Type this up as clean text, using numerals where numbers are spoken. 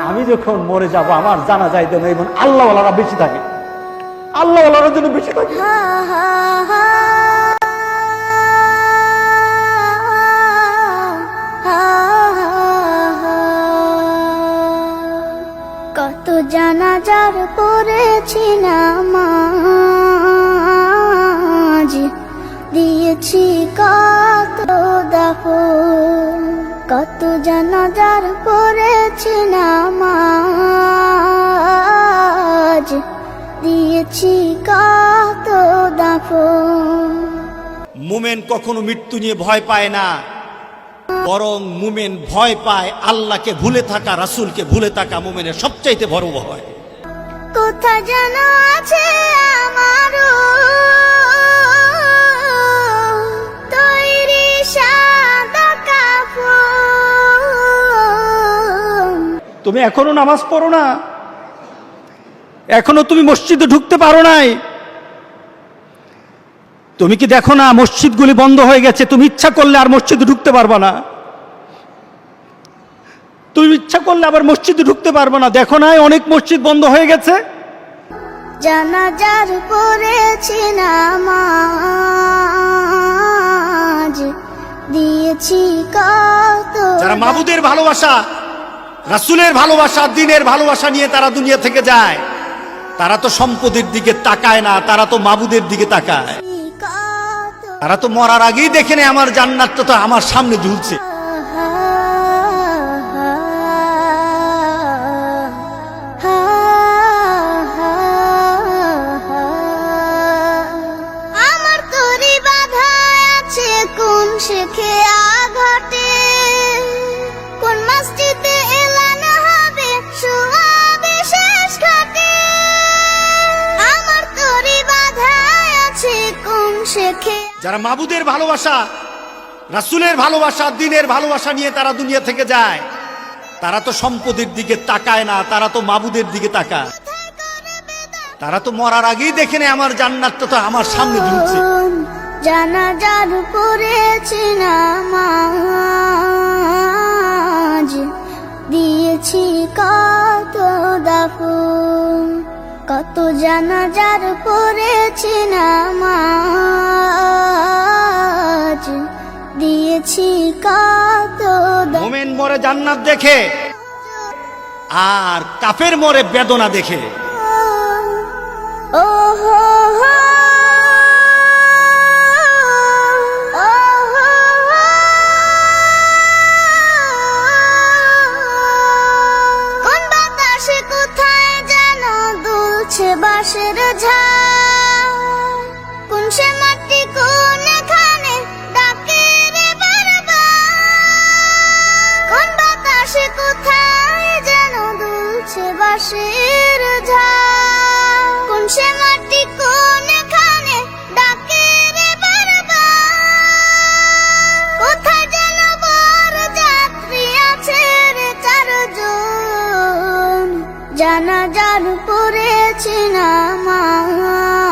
আমি যখন মরে যাব আমার জানা যাইতে না, এবং আল্লাহওয়ালারা বেশি থাকে, আল্লাহওয়ালারা জন্য বেশি থাকে। কত জানাজার পড়েছি নামাজ, দিয়েছি কত দাফন। কত জানাজার পড়েছি নামাজ, দিয়েছি কত দাফন। মুমিন কখনো মৃত্যু নিয়ে ভয় পায় না, বরং মুমিন ভয় পায় আল্লাহকে ভুলে থাকা, রাসূলকে ভুলে থাকা মুমিনের সবচাইতে বড় ভয়। কোথায় যেন আছে আমারও তৈরি সাদা কাফন। তুমি এখনো নামাজ পড়ো না, এখনো তুমি মসজিদে ঢুকতে পারো নাই। তুমি কি দেখো না মসজিদগুলি বন্ধ হয়ে গেছে? তুমি ইচ্ছা করলে আর মসজিদে ঢুকতে পারবা না, তুমি ইচ্ছা করলে আবার মসজিদে ঢুকতে পারবা না। দেখো না অনেক মসজিদ বন্ধ হয়ে গেছে। জানাজার পড়েছি নামাজ, দিয়েছি কত। যারা মাবুদের ভালোবাসা, রাসূলের ভালোবাসা, দ্বীনের ভালোবাসা নিয়ে তারা দুনিয়া থেকে যায়, তারা তো সম্পদের দিকে তাকায় না, তারা তো মাবুদের দিকে তাকায়। তারা তো মরার আগেই দেখে নেয় আমার জান্নাতটা তো আমার সামনে ঝুলছে। আমার তরি বাধা আছে কোন শেখে আঘাটে, কোন মসজিদে এলান হবে শোয়াবে শেষ ঘাটে। আমার তরি বাধা আছে কোন শেখে। যারা মাবুদের ভালোবাসা, রাসূলের ভালোবাসা, দ্বীনের ভালোবাসা নিয়ে তারা দুনিয়া থেকে যায়, তারা তো সম্পদের দিকে তাকায় না, তারা তো মাবুদের দিকে তাকায়। তারা তো মরার আগেই দেখে নেয় আমার জান্নাতটা তো আমার সামনে ঝুলছে। জানাজার পড়েছি নামাজ, দিয়েছি কত দাফন। কত জানাজার পড়েছি নামাজ, দিয়েছি কত দাফন। মুমিন মরে জান্নাত দেখে আর কাফের মরে বেদনা দেখে। ও হো হো, ও হো হো। কোন বাতাসে কোথায় যেন দুলছে বাঁশের ঝাড়, কোন সে মাটি কোন এখানে ডাকে রে বারবার। কোন বাতাসে কোথায় যেন দুলছে বাঁশের ঝাড়, কোন সে মাটি কোন এখানে ডাকে রে বারবার। কোথায় যেন বর যাত্রী আছে রে চারজন, জানাজার পড়েছি নামাজ।